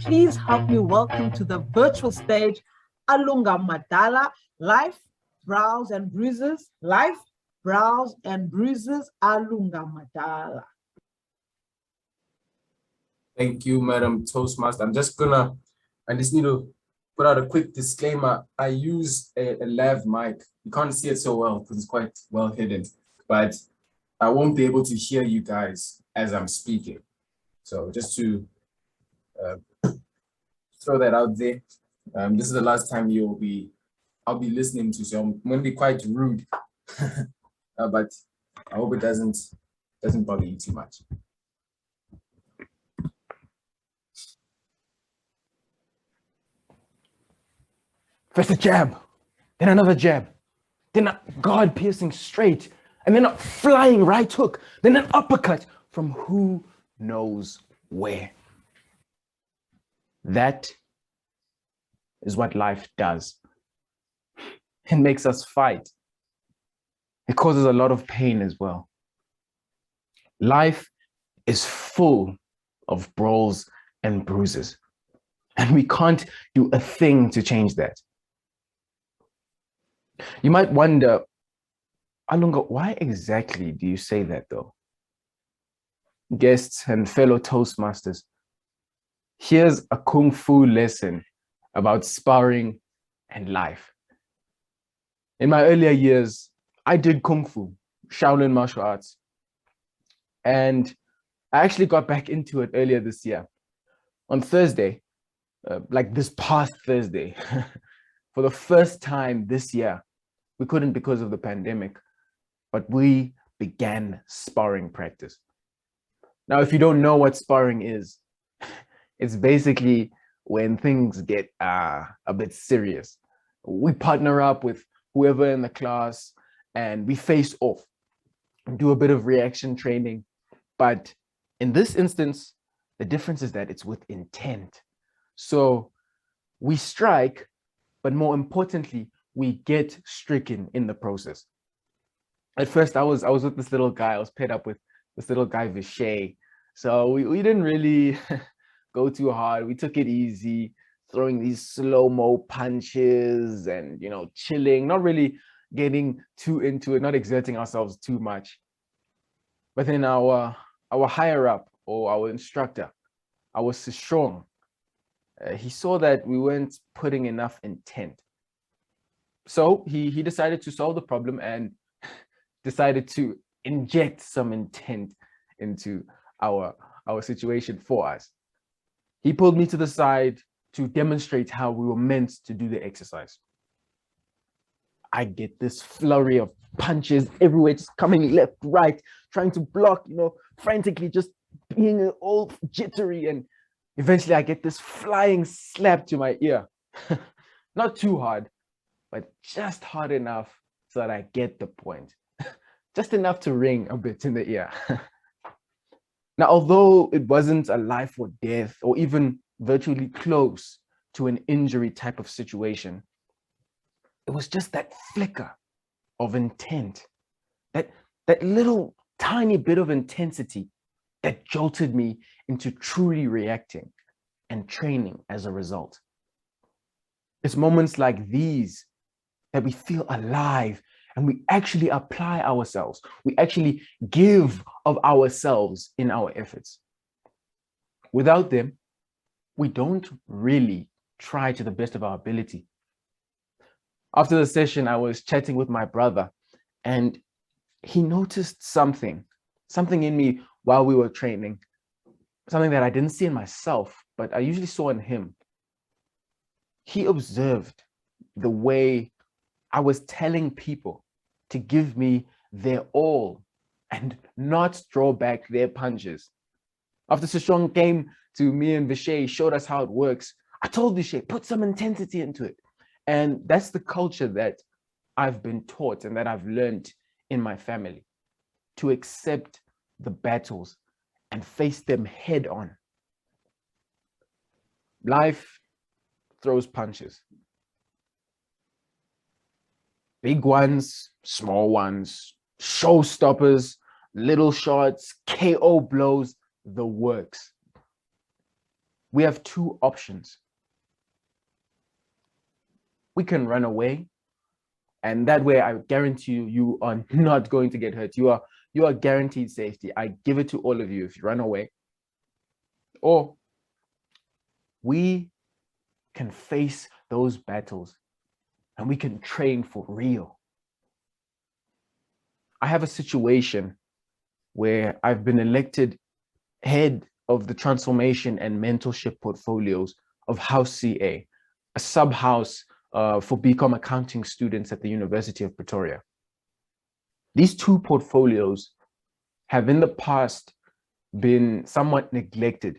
please help me welcome to the virtual stage Alunga Madala, Life, Brows and Bruises, Life, Brows and Bruises, Alunga Madala. Thank you, Madam Toastmaster. I just need to put out a quick disclaimer. I use a lav mic. You can't see it so well because it's quite well hidden, but I won't be able to hear you guys as I'm speaking. So just to throw that out there. This is the last time I'll be listening to, so I'm going to be quite rude, but I hope it doesn't bother you too much. First a jab, then another jab, then a guard piercing straight, and then a flying right hook, then an uppercut from who knows where. That is what life does. It makes us fight. It causes a lot of pain as well. Life is full of brawls and bruises, and we can't do a thing to change that. You might wonder, Alunga, why exactly do you say that though? Guests and fellow Toastmasters, here's a Kung Fu lesson about sparring and life. In my earlier years, I did Kung Fu, Shaolin martial arts, and I actually got back into it earlier this year. On Thursday, like this past Thursday, for the first time this year, we couldn't because of the pandemic, but we began sparring practice. Now, if you don't know what sparring is, it's basically when things get a bit serious. We partner up with whoever in the class and we face off, do a bit of reaction training. But in this instance, the difference is that it's with intent. So we strike, but more importantly, we get stricken in the process. At first, I was with this little guy. I was paired up with this little guy, Vishay. So we didn't really go too hard. We took it easy, throwing these slow-mo punches and, chilling, not really getting too into it, not exerting ourselves too much. But then our higher up, or our instructor, our Sishong, he saw that we weren't putting enough intent. So he decided to solve the problem and decided to inject some intent into our situation for us. He pulled me to the side to demonstrate how we were meant to do the exercise. I get this flurry of punches everywhere, just coming left, right, trying to block, frantically, just being all jittery. And eventually I get this flying slap to my ear. Not too hard, but just hard enough so that I get the point. Just enough to ring a bit in the ear. Now, although it wasn't a life or death, or even virtually close to an injury type of situation, it was just that flicker of intent, that little tiny bit of intensity that jolted me into truly reacting and training as a result. It's moments like these that we feel alive and we actually apply ourselves. We actually give of ourselves in our efforts. Without them, we don't really try to the best of our ability. After the session, I was chatting with my brother and he noticed something in me while we were training, something that I didn't see in myself, but I usually saw in him. He observed the way I was telling people to give me their all and not draw back their punches. After Sishong came to me and Vishay, showed us how it works, I told Vishay, put some intensity into it. And that's the culture that I've been taught and that I've learned in my family, to accept the battles and face them head on. Life throws punches. Big ones, small ones, little shots, KO blows, the works. we have two options. We can run away, and that way I guarantee you, you are not going to get hurt. You are guaranteed safety. I give it to all of you if you run away. Or we can face those battles and we can train for real. I have a situation where I've been elected head of the transformation and mentorship portfolios of House CA, a sub-house for BCom accounting students at the University of Pretoria. These two portfolios have in the past been somewhat neglected.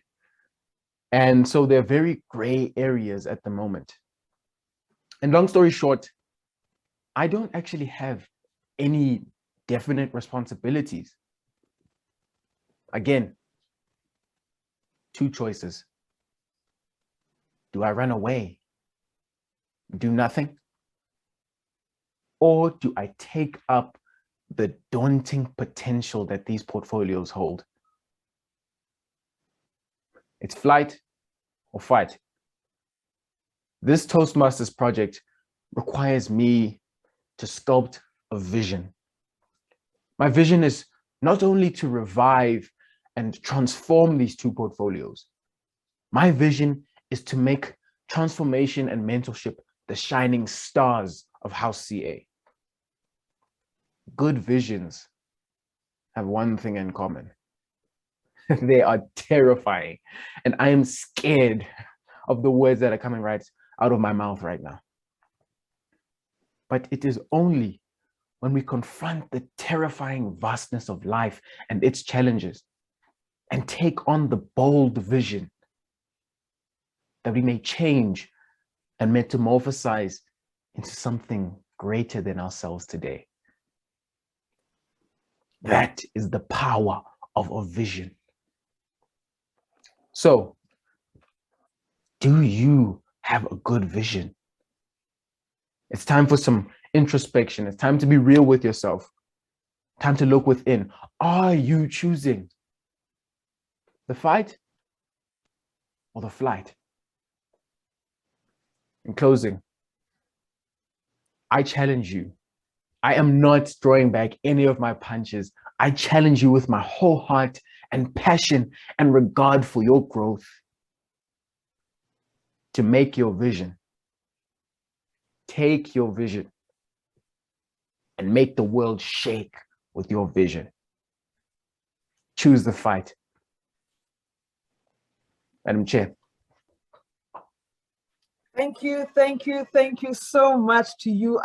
And so they're very gray areas at the moment. And long story short, I don't actually have any definite responsibilities. Again, two choices. Do I run away, do nothing? Or do I take up the daunting potential that these portfolios hold? It's flight or fight. This Toastmasters project requires me to sculpt a vision. My vision is not only to revive and transform these two portfolios. My vision is to make transformation and mentorship the shining stars of House CA. Good visions have one thing in common. They are terrifying. And I am scared of the words that are coming right out of my mouth right now. But it is only when we confront the terrifying vastness of life and its challenges and take on the bold vision that we may change and metamorphosize into something greater than ourselves today. That is the power of a vision. So, do you have a good vision? It's time for some introspection. It's time to be real with yourself. Time to look within. Are you choosing the fight or the flight? In closing, I challenge you. I am not drawing back any of my punches. I challenge you with my whole heart and passion and regard for your growth to make your vision. Take your vision and make the world shake with your vision. Choose the fight. Madam Chair. Thank you so much to you.